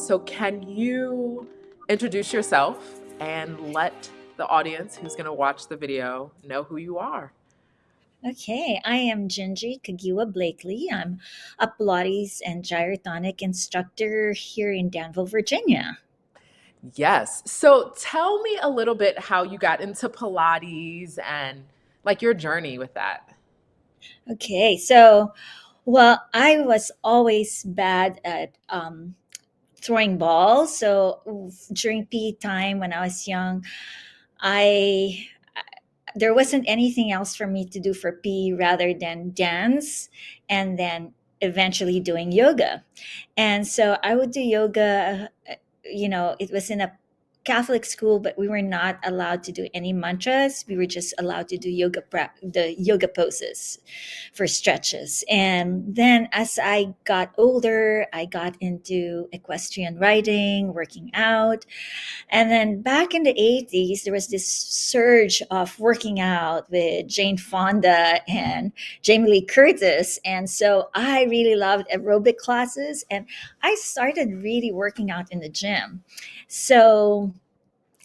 So can you introduce yourself and let the audience who's going to watch the video know who you are? Okay, I am Gingy Kagiwa Blakely. I'm a Pilates and Gyrotonic instructor here in Danville, Virginia. Yes. So tell me a little bit how you got into Pilates and like your journey with that. Okay, so I was always bad at throwing balls. So during PE time when I was young, I there wasn't anything else for me to do for PE rather than dance and then eventually doing yoga. And so I would do yoga. It was in a Catholic school, but we were not allowed to do any mantras. We were just allowed to do the yoga poses for stretches. And then as I got older, I got into equestrian riding, working out, and then back in the 80s, there was this surge of working out with Jane Fonda and Jamie Lee Curtis. And so I really loved aerobic classes and I started really working out in the gym. So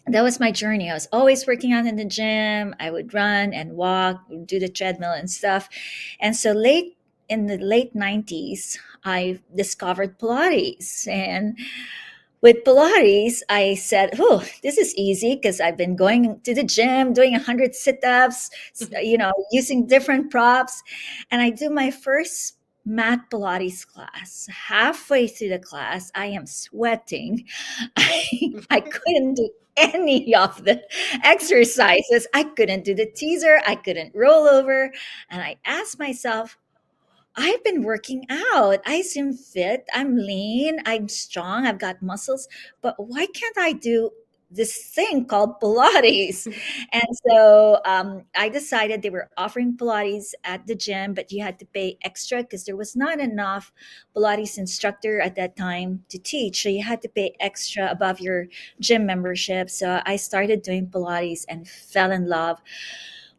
that was my journey. I was always working out in the gym. I would run and walk, do the treadmill and stuff. And so late in the late 90s, I discovered Pilates. And with Pilates, I said, "Oh, this is easy because I've been going to the gym, doing 100 sit-ups, using different props." And I do my first mat Pilates class. Halfway through the class, I am sweating. I couldn't do any of the exercises. I couldn't do the teaser. I couldn't roll over. And I asked myself, I've been working out. I seem fit. I'm lean. I'm strong. I've got muscles. But why can't I do this thing called Pilates? And so I decided they were offering Pilates at the gym, but you had to pay extra because there was not enough Pilates instructor at that time to teach. So you had to pay extra above your gym membership. So I started doing Pilates and fell in love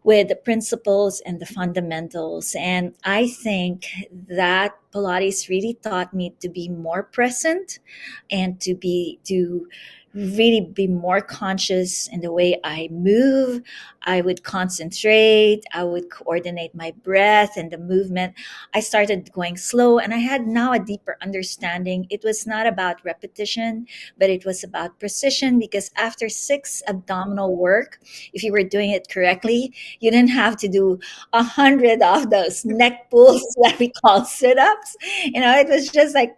with the principles and the fundamentals. And I think that Pilates really taught me to be more present and to really be more conscious in the way I move. I would concentrate, I would coordinate my breath and the movement. I started going slow and I had now a deeper understanding. It was not about repetition, but it was about precision because after 6 abdominal work, if you were doing it correctly, you didn't have to do 100 of those neck pulls that we call sit-ups. It was just like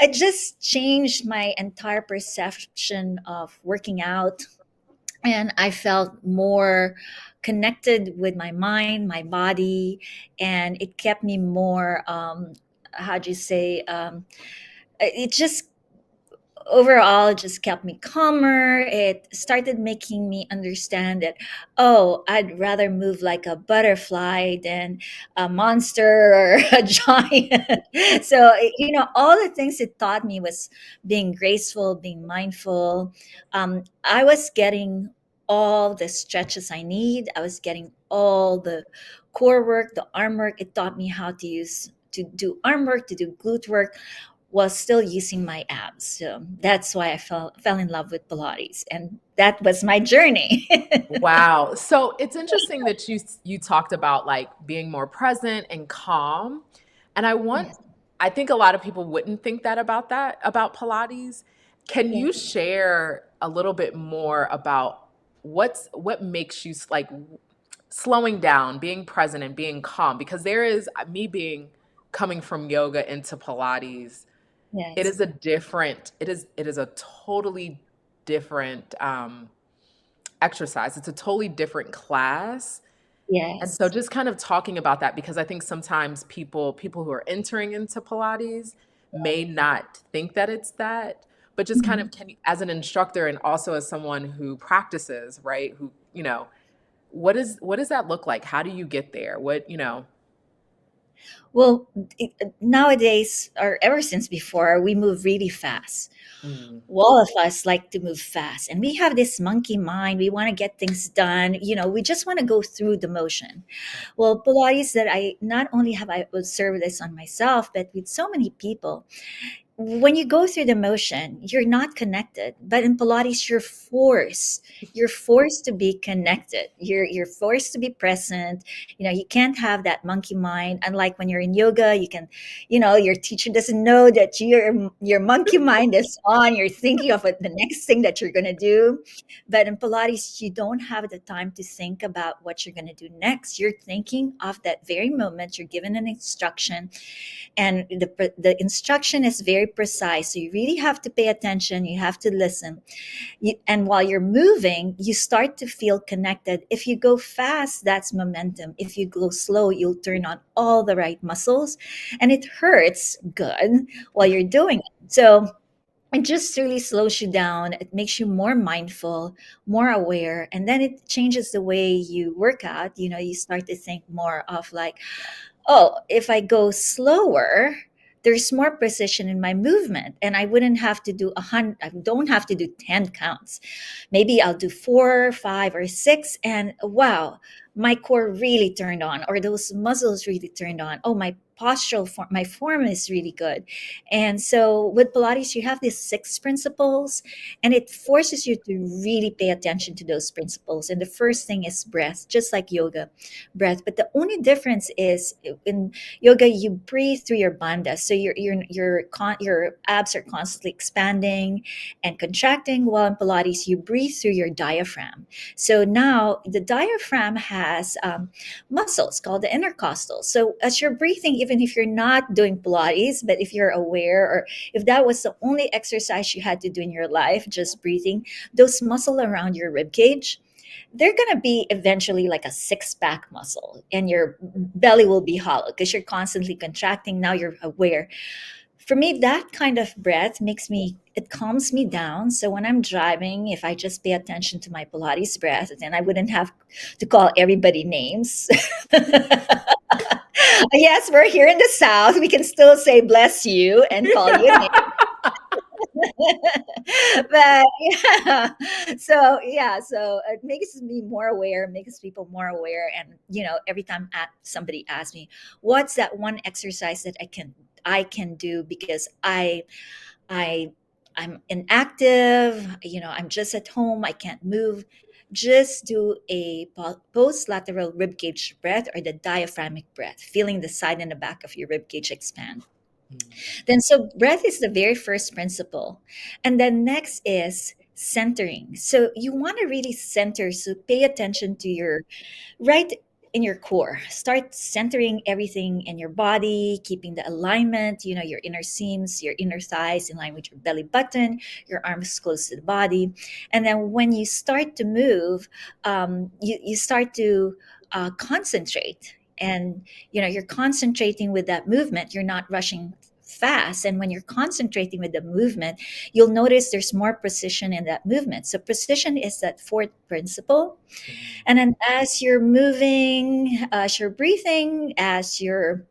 it just changed my entire perception of working out, and I felt more connected with my mind, my body, and it kept me more how do you say it just overall it just kept me calmer. It started making me understand that, oh, I'd rather move like a butterfly than a monster or a giant. So all the things it taught me was being graceful, being mindful. I was getting all the stretches I need. I was getting all the core work, the arm work. It taught me how to do arm work, to do glute work while still using my abs. So that's why I fell in love with Pilates, and that was my journey. Wow. So it's interesting that you talked about like being more present and calm. And Yes, I think a lot of people wouldn't think that about Pilates. Can you yes. share a little bit more about what makes you like slowing down, being present and being calm? Because there is me being coming from yoga into Pilates. Yes. It is a totally different exercise. It's a totally different class. And so Yes. just kind of talking about that because I think sometimes people who are entering into Pilates may not think that it's that, but just kind Mhm. of as an instructor and also as someone who practices, right? Who, what does that look like? How do you get there? Well, nowadays, or ever since before, we move really fast. Mm, All of us like to move fast, and we have this monkey mind. We want to get things done. We just want to go through the motion. Well, Pilates, that I not only have I observed this on myself, but with so many people, when you go through the motion, you're not connected. But in Pilates, you're forced. You're forced to be connected. You're forced to be present. You know, you can't have that monkey mind. Unlike when you're in yoga, you can, you know, your teacher doesn't know that your monkey mind is on. You're thinking of the next thing that you're gonna do. But in Pilates, you don't have the time to think about what you're gonna do next. You're thinking of that very moment. You're given an instruction, and the instruction is very precise, so you really have to pay attention, you have to listen. And while you're moving, you start to feel connected. If you go fast, that's momentum. If you go slow, you'll turn on all the right muscles, and it hurts good while you're doing it. So it just really slows you down. It makes you more mindful, more aware, and then it changes the way you work out. You know, you start to think more of like, oh, if I go slower, there's more precision in my movement, and I wouldn't have to do 100. I don't have to do 10 counts. Maybe I'll do 4, 5, or 6, and wow, my core really turned on, or those muscles really turned on. Oh, my postural form, my form is really good. And so with Pilates, you have these 6 principles, and it forces you to really pay attention to those principles. And the first thing is breath, just like yoga, breath. But the only difference is in yoga, you breathe through your bandhas, so your abs are constantly expanding and contracting, while in Pilates, you breathe through your diaphragm. So now the diaphragm has muscles called the intercostals. So as you're breathing, even if you're not doing Pilates, but if you're aware, or if that was the only exercise you had to do in your life, just breathing, those muscles around your rib cage, they're going to be eventually like a six-pack muscle, and your belly will be hollow because you're constantly contracting. Now you're aware. For me, that kind of breath it calms me down. So when I'm driving, if I just pay attention to my Pilates breath, then I wouldn't have to call everybody names. Yes, we're here in the South. We can still say bless you and call you names. But yeah, so it makes me more aware, makes people more aware. And every time somebody asks me, what's that one exercise that I can do because I I'm inactive, I'm just at home, I can't move. Just do a post lateral rib cage breath, or the diaphragmic breath, feeling the side and the back of your rib cage expand. Then, so breath is the very first principle. And then next is centering. So you want to really center. So pay attention to your right in your core. Start centering everything in your body, keeping the alignment, your inner seams, your inner thighs in line with your belly button, your arms close to the body. And then when you start to move, you start to concentrate. And you're concentrating with that movement. You're not rushing fast. And when you're concentrating with the movement, you'll notice there's more precision in that movement. So precision is that fourth principle. And then as you're moving, as you're breathing, as you're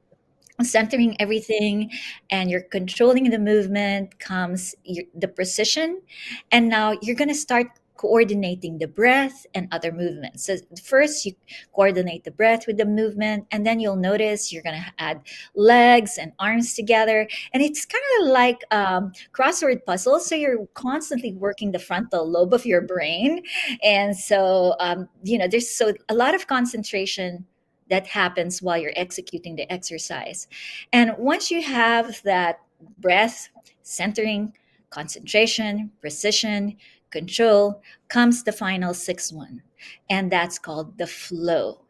centering everything, and you're controlling the movement, comes the precision. And now you're going to start coordinating the breath and other movements. So first you coordinate the breath with the movement, and then you'll notice you're going to add legs and arms together. And it's kind of like crossword puzzles. So you're constantly working the frontal lobe of your brain. And so there's so a lot of concentration that happens while you're executing the exercise. And once you have that breath, centering, concentration, precision, control, comes the final sixth one. And that's called the flow.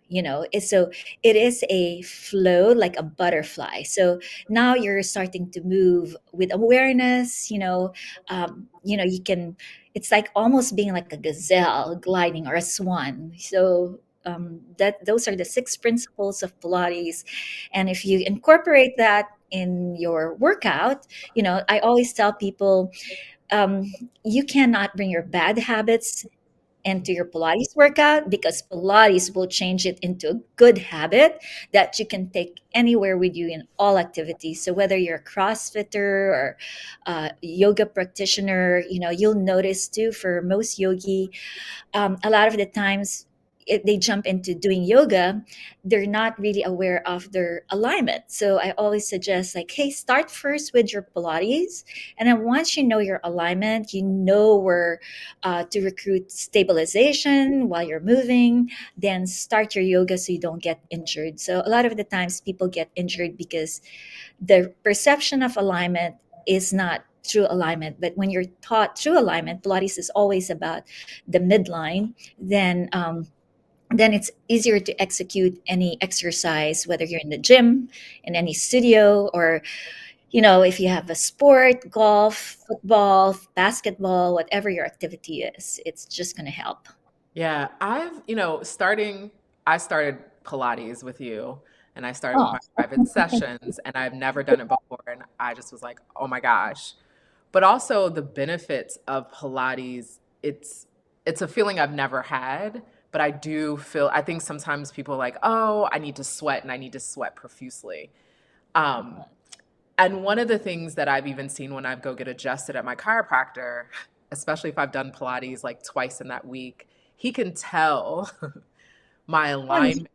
So it is a flow like a butterfly. So now you're starting to move with awareness. You can. It's like almost being like a gazelle gliding, or a swan. So that those are the 6 principles of Pilates. And if you incorporate that in your workout, I always tell people, um, you cannot bring your bad habits into your Pilates workout, because Pilates will change it into a good habit that you can take anywhere with you in all activities. So whether you're a CrossFitter or a yoga practitioner, you'll notice too, for most yogi, a lot of the times if they jump into doing yoga, they're not really aware of their alignment. So I always suggest, like, hey, start first with your Pilates, and then once you know your alignment, you know where to recruit stabilization while you're moving, then start your yoga so you don't get injured. So a lot of the times people get injured because the perception of alignment is not true alignment. But when you're taught true alignment, Pilates is always about the midline, then it's easier to execute any exercise, whether you're in the gym, in any studio, or if you have a sport, golf, football, basketball, whatever your activity is, it's just going to help. Yeah, I started Pilates with you and I started with Oh, my private sessions and I've never done it before and I just was like, "Oh my gosh." But also the benefits of Pilates, it's a feeling I've never had, but I think sometimes people are like, "Oh, I need to sweat and I need to sweat profusely." Um, and one of the things that I've even seen when I go get adjusted at my chiropractor, especially if I've done Pilates like twice in that week, he can tell my oh, yeah. alignment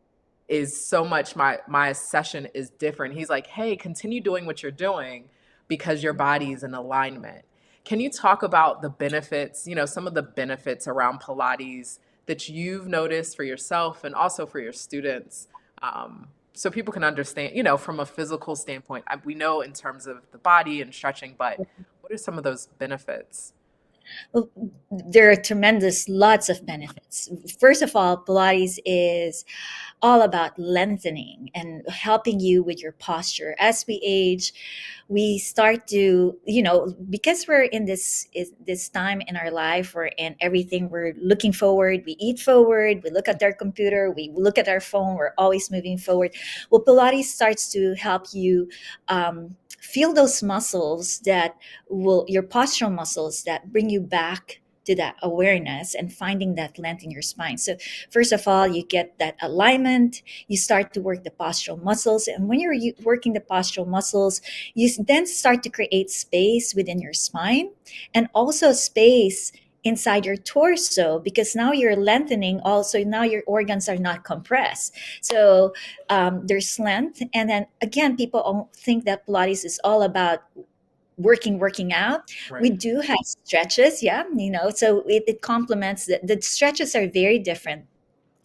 is so much my session is different. He's like, "Hey, continue doing what you're doing because your body is in alignment." Can you talk about the benefits, some of the benefits around Pilates that you've noticed for yourself and also for your students? So people can understand, from a physical standpoint. We know in terms of the body and stretching, but what are some of those benefits? Well, there are tremendous lots of benefits. First of all, Pilates is all about lengthening and helping you with your posture. As we age, we start to, because we're in this time in our life where in everything we're looking forward, we eat forward, we look at our computer, we look at our phone, we're always moving forward. Well, Pilates starts to help you feel those muscles that will your postural muscles that bring you back to that awareness and finding that length in your spine. So first of all, you get that alignment, you start to work the postural muscles, and when you're working the postural muscles, you then start to create space within your spine and also space inside your torso, because now you're lengthening, also now your organs are not compressed. So there's length. And then again, people think that Pilates is all about working out. We Right. do have stretches, yeah, so it complements. The stretches are very different,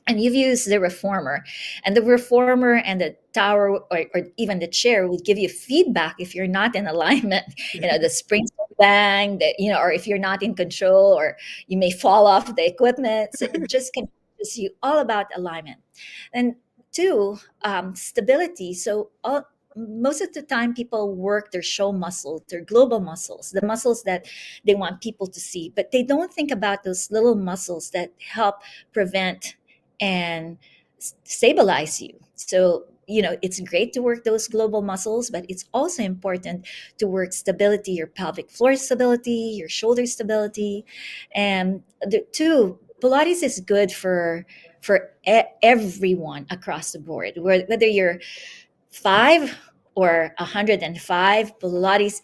and you've used the reformer, and the reformer and the tower, or even the chair, will give you feedback if you're not in alignment. The springs will bang, or if you're not in control, or you may fall off the equipment. So it just can teach you all about alignment. And two, stability. So most of the time people work their show muscle, their global muscles, the muscles that they want people to see, but they don't think about those little muscles that help prevent and stabilize you. So, it's great to work those global muscles, but it's also important to work stability, your pelvic floor stability, your shoulder stability. And the two, Pilates is good for everyone across the board, whether you're 5 or 105. Pilates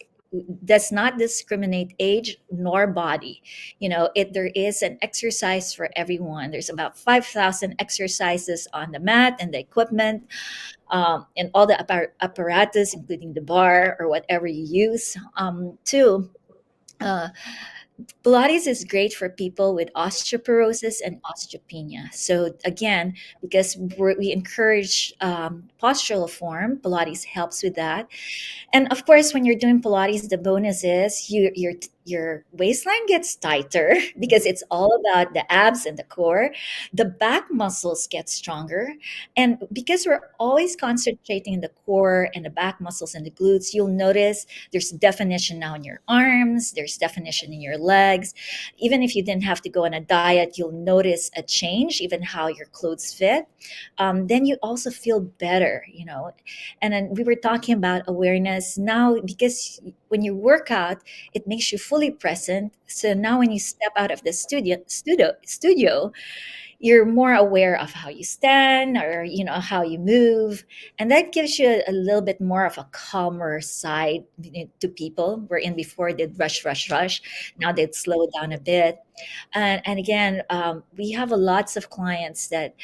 does not discriminate age nor body. There is an exercise for everyone. There's about 5,000 exercises on the mat and the equipment, and all the apparatus, including the bar or whatever you use. Too, uh, Pilates is great for people with osteoporosis and osteopenia. So again, because we encourage postural form, Pilates helps with that. And of course, when you're doing Pilates, the bonus is your waistline gets tighter because it's all about the abs and the core. The back muscles get stronger, and because we're always concentrating in the core and the back muscles and the glutes, you'll notice there's definition now in your arms. There's definition in your legs. Even if you didn't have to go on a diet, you'll notice a change, even how your clothes fit. Then you also feel better. And then we were talking about awareness now, because when you work out, it makes you fully fully present. So now when you step out of the studio, you're more aware of how you stand, or how you move, and that gives you a little bit more of a calmer side, to people. Wherein before they'd rush, now they'd slow down a bit. And again, we have lots of clients that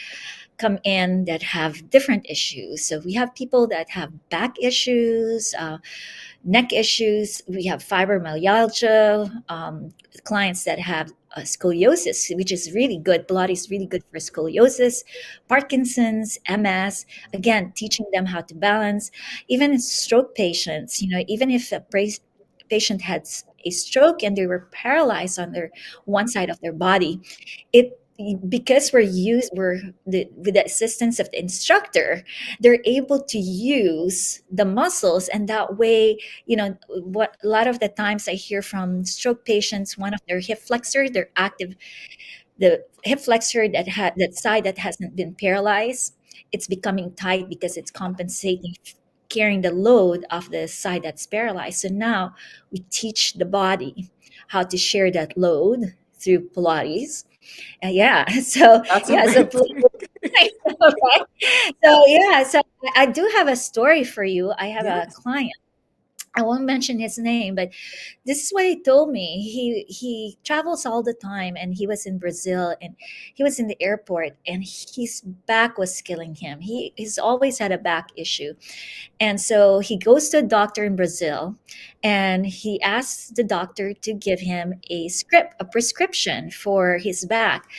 come in that have different issues. So we have people that have back issues, neck issues. We have fibromyalgia, clients that have scoliosis, which is really good. Pilates is really good for scoliosis, Parkinson's, MS. Again, teaching them how to balance. Even in stroke patients, even if patient had a stroke and they were paralyzed on their one side of their body, it because with the assistance of the instructor, they're able to use the muscles, and that way, what a lot of the times I hear from stroke patients, one of their hip flexor, they're active, the hip flexor that side that hasn't been paralyzed, it's becoming tight because it's compensating, carrying the load of the side that's paralyzed. So now we teach the body how to share that load through Pilates. Yeah. So That's yeah. So amazing. right. So yeah. So I do have a story for you. I have a Yes. client. I won't mention his name, but this is what he told me. He travels all the time, and he was in Brazil, and he was in the airport, and his back was killing him. He's always had a back issue, and so he goes to a doctor in Brazil, and he asks the doctor to give him a prescription for his back.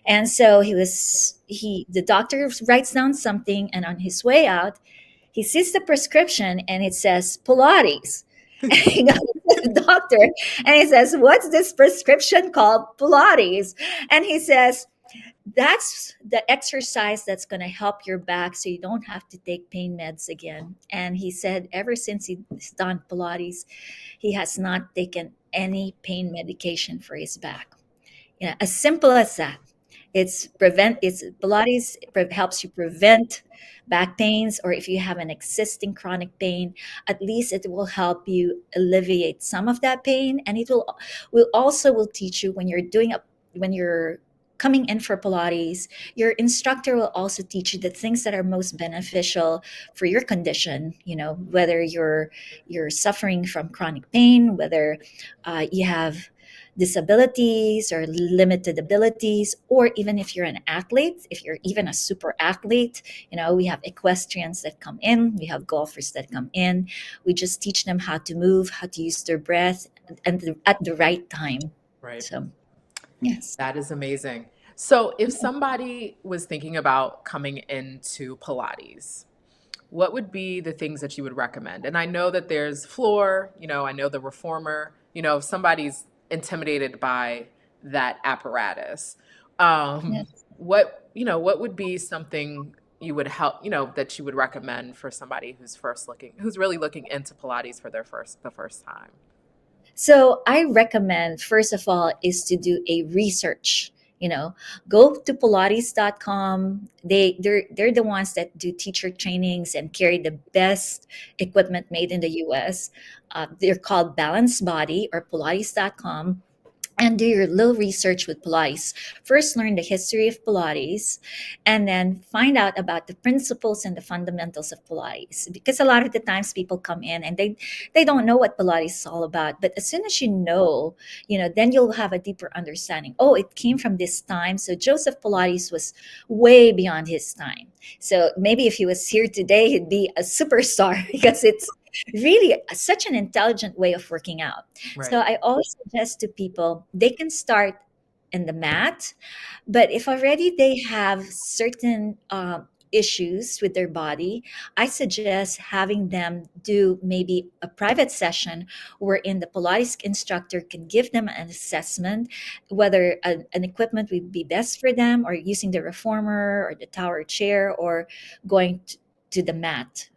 And so the doctor writes down something, and on his way out, he sees the prescription and it says Pilates. And he goes to the doctor and he says, "What's this prescription called? Pilates." And he says, "That's the exercise that's going to help your back so you don't have to take pain meds again." And he said, ever since he's done Pilates, he has not taken any pain medication for his back. As simple as that. It's Pilates helps you prevent back pains, or if you have an existing chronic pain, at least it will help you alleviate some of that pain. And it will teach you when you're coming in for Pilates, your instructor will also teach you the things that are most beneficial for your condition. Whether you're suffering from chronic pain, whether you have disabilities or limited abilities, or even if you're an athlete, if you're even a super athlete, we have equestrians that come in, we have golfers that come in. We just teach them how to move, how to use their breath, and at the right time. Right. So, yes. That is amazing. So, if somebody was thinking about coming into Pilates, what would be the things that you would recommend? And I know that there's floor, I know the reformer, if somebody's intimidated by that apparatus, what would be something you would help, that you would recommend for somebody who's really looking into Pilates for the first time? So I recommend, first of all, is to do a research. Go to Pilates.com. They're the ones that do teacher trainings and carry the best equipment made in the US. They're called Balance Body or Pilates.com, and do your little research with Pilates. First, learn the history of Pilates, and then find out about the principles and the fundamentals of Pilates. Because a lot of the times people come in and they don't know what Pilates is all about. But as soon as then you'll have a deeper understanding. Oh, it came from this time. So Joseph Pilates was way beyond his time. So maybe if he was here today, he'd be a superstar because it's really such an intelligent way of working out. So Right. I always suggest to people they can start in the mat, but if already they have certain issues with their body, I suggest having them do maybe a private session wherein the Pilates instructor can give them an assessment whether an equipment would be best for them, or using the reformer or the tower chair, or going to the mat.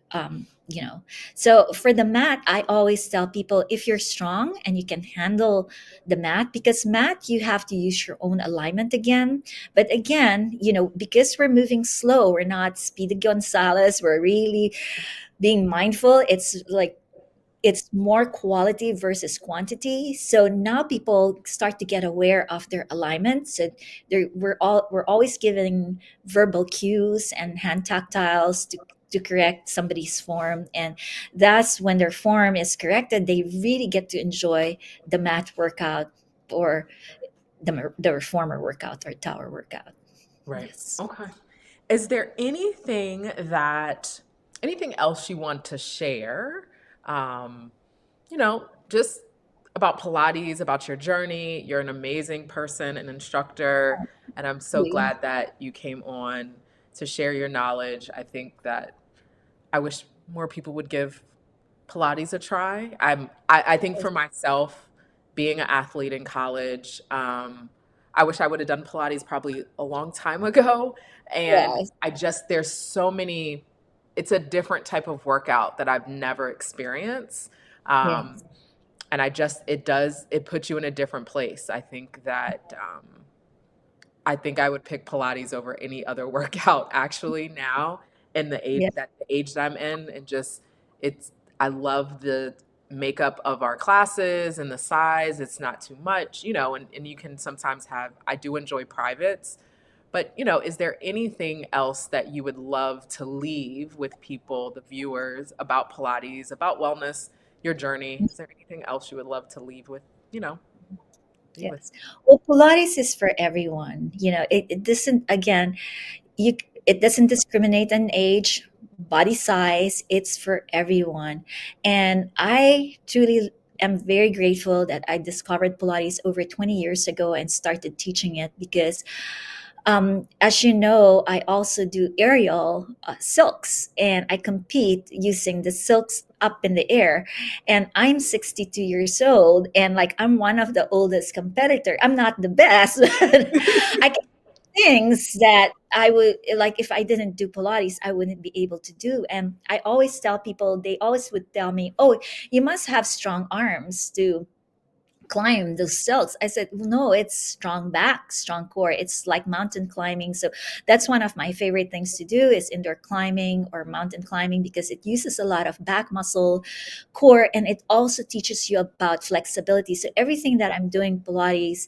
So for the mat, I always tell people, if you're strong and you can handle the mat, because mat, you have to use your own alignment again. But again, because we're moving slow, we're not Speedy Gonzalez, we're really being mindful. It's like it's more quality versus quantity. So now people start to get aware of their alignment. So we're always giving verbal cues and hand tactiles to correct somebody's form, and that's when their form is corrected, they really get to enjoy the mat workout or the reformer workout or tower workout. Right. Yes. Okay. Is there anything else you want to share? Um, just about Pilates, about your journey. You're an amazing person, an instructor, and I'm so We- glad that you came on to share your knowledge. I think that I wish more people would give Pilates a try. I think for myself, being an athlete in college, I wish I would have done Pilates probably a long time ago. And Yes. there's so many, it's a different type of workout that I've never experienced. Um, Yes. and it puts you in a different place. I think I would pick Pilates over any other workout actually now in Yeah. the age that I'm in, and just it's I love the makeup of our classes and the size. It's not too much, and you can sometimes I do enjoy privates, but is there anything else that you would love to leave with people, the viewers, about Pilates, about wellness, your journey? Is there anything else you would love to leave with? Yes. Well, Pilates is for everyone. It doesn't, again, you, it doesn't discriminate on age, body size. It's for everyone. And I truly am very grateful that I discovered Pilates over 20 years ago and started teaching it because as you know, I also do aerial silks and I compete using the silks up in the air. And I'm 62 years old and like I'm one of the oldest competitor. I'm not the best, but I can do things that I would like if I didn't do Pilates, I wouldn't be able to do. And I always tell people, they always would tell me, oh, you must have strong arms to climb those silks. I said, well, no, it's strong back, strong core. It's like mountain climbing. So that's one of my favorite things to do is indoor climbing or mountain climbing because it uses a lot of back muscle, core, and it also teaches you about flexibility. So everything that I'm doing Pilates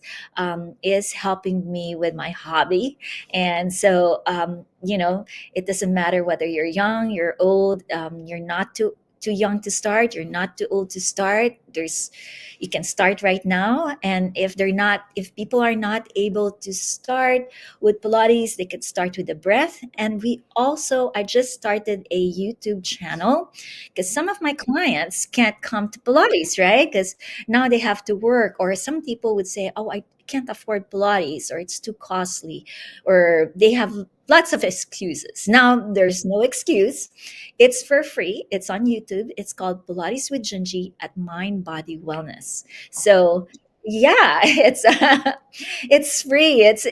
is helping me with my hobby. And so, it doesn't matter whether you're young, you're old, you're not too young to start, you're not too old to start. You can start right now, and if people are not able to start with Pilates, they could start with the breath. And I just started a YouTube channel because some of my clients can't come to Pilates, right? Because now they have to work, or some people would say, oh, I can't afford Pilates, or it's too costly, or they have lots of excuses. Now there's no excuse. It's for free. It's on YouTube. It's called Pilates with Gingy at Mind Body Wellness. So yeah, it's free. It's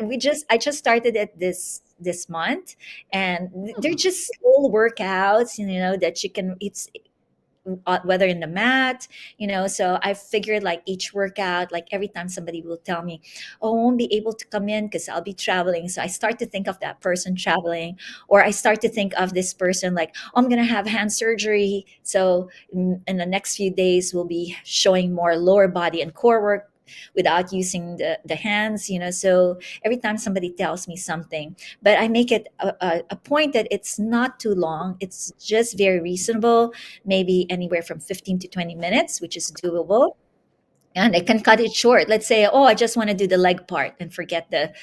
we just I just started it this month, and they're Hmm. just little workouts, that you can. It's whether in the mat, so I figured like each workout, like every time somebody will tell me, oh, I won't be able to come in because I'll be traveling, so I start to think of that person traveling, or I start to think of this person like, oh, I'm gonna have hand surgery, so in the next few days we'll be showing more lower body and core work without using the hands, so every time somebody tells me something, but I make it a point that it's not too long, it's just very reasonable, maybe anywhere from 15 to 20 minutes, which is doable. And I can cut it short. Let's say, oh, I just want to do the leg part and forget the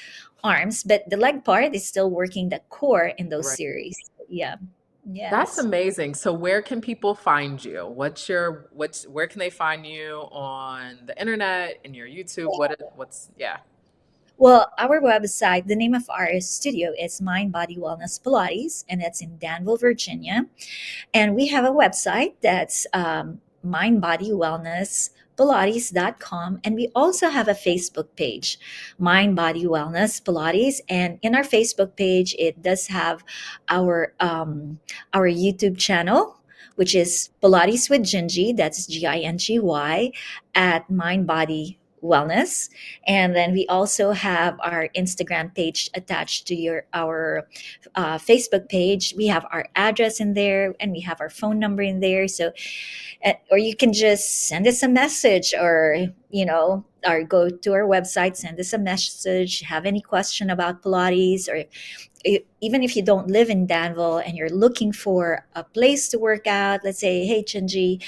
arms, but the leg part is still working the core in those Right. series. Yeah. That's Yes. amazing. So where can people find you? Where can they find you on the internet, in your YouTube? Yeah. Well, our website, the name of our studio is Mind Body Wellness Pilates, and it's in Danville, Virginia. And we have a website that's Mind Body Wellness Pilates.com. And we also have a Facebook page, Mind Body Wellness Pilates. And in our Facebook page, it does have our YouTube channel, which is Pilates with Gingy. That's Gingy at Mind Body wellness. And then we also have our Instagram page attached to our Facebook page. We have our address in there, and we have our phone number in there. So or you can just send us a message, or or go to our website, send us a message, have any question about Pilates, or even if you don't live in Danville and you're looking for a place to work out. Let's say, hey, Chinji,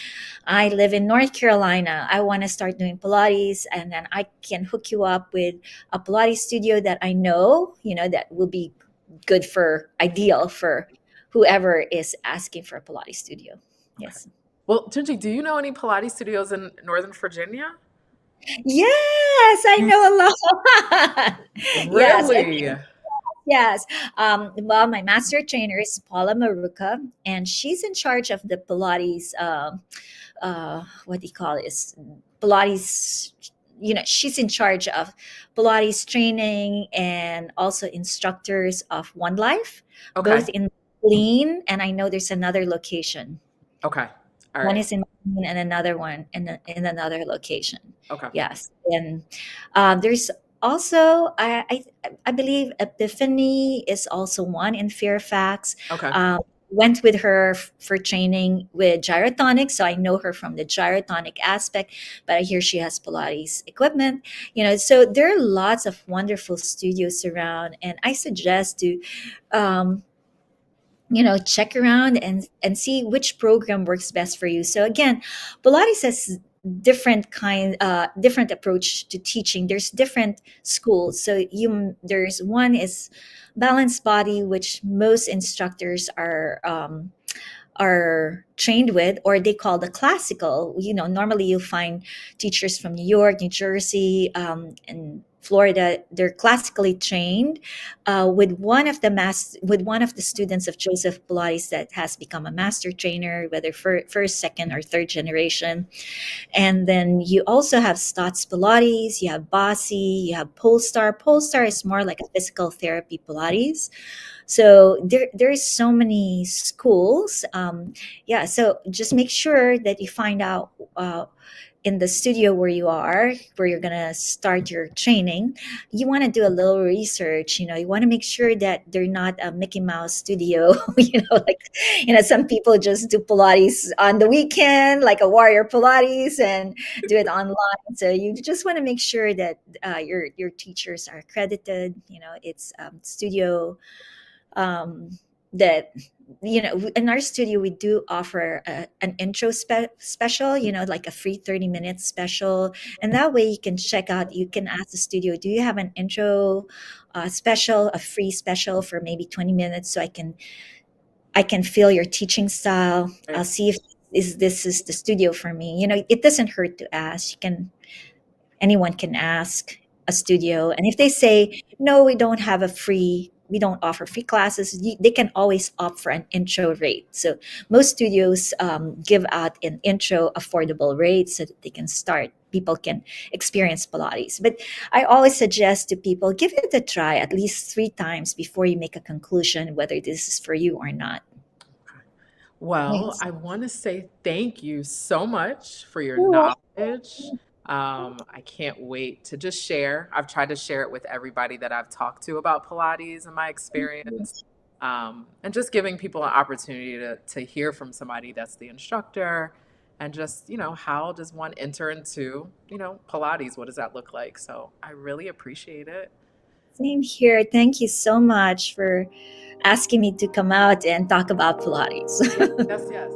I live in North Carolina, I want to start doing Pilates, and then I can hook you up with a Pilates studio that I know, that will be good, for ideal for whoever is asking for a Pilates studio. Okay. Yes. Well, Gingy, do you know any Pilates studios in Northern Virginia? Yes, I You know a lot. Yes, and really? yes. Well, my master trainer is Paula Maruka, and she's in charge of the Pilates. What do you call this? Pilates. She's in charge of Pilates training and also instructors of One Life, Okay. both in Lean, and I know there's another location. Okay. All One right. is in Maine and another one in another location. Okay. Yes, and there's also, I believe Epiphany is also one in Fairfax. Okay. Um, Went with her for training with gyrotonic, so I know her from the gyrotonic aspect. But I hear she has Pilates equipment. So there are lots of wonderful studios around, and I suggest to. Um, check around and see which program works best for you. So again, Pilates has different approach to teaching. There's different schools. So there's one is balanced body, which most instructors are trained with, or they call the classical. Normally you'll find teachers from New York, New Jersey, and Florida. They're classically trained with one of the students of Joseph Pilates that has become a master trainer, whether first, second, or third generation. And then you also have Stotts Pilates, you have Bossy, you have Polestar. Polestar is more like a physical therapy Pilates. So there's so many schools. Yeah, so just make sure that you find out in the studio where you're gonna start your training. You want to do a little research. You want to make sure that they're not a Mickey Mouse studio. Like some people just do Pilates on the weekend, like a Warrior Pilates, and do it online. So you just want to make sure that your teachers are accredited. It's studio um, that in our studio we do offer an intro special, like a free 30-minute special. And that way you can check out, you can ask the studio, do you have an intro special, a free special for maybe 20 minutes, so I can feel your teaching style. I'll Right. see if this is the studio for me. It doesn't hurt to ask. Anyone can ask a studio, and if they say no, we don't offer free classes, they can always opt for an intro rate. So most studios give out an intro affordable rate so that they can start, people can experience Pilates. But I always suggest to people, give it a try at least 3 times before you make a conclusion whether this is for you or not. Well, Yes. I want to say thank you so much for your knowledge. I can't wait to just share. I've tried to share it with everybody that I've talked to about Pilates and my experience, and just giving people an opportunity to hear from somebody that's the instructor, and just, how does one enter into, Pilates? What does that look like? So I really appreciate it. Same here. Thank you so much for asking me to come out and talk about Pilates. Yes, yes, yes.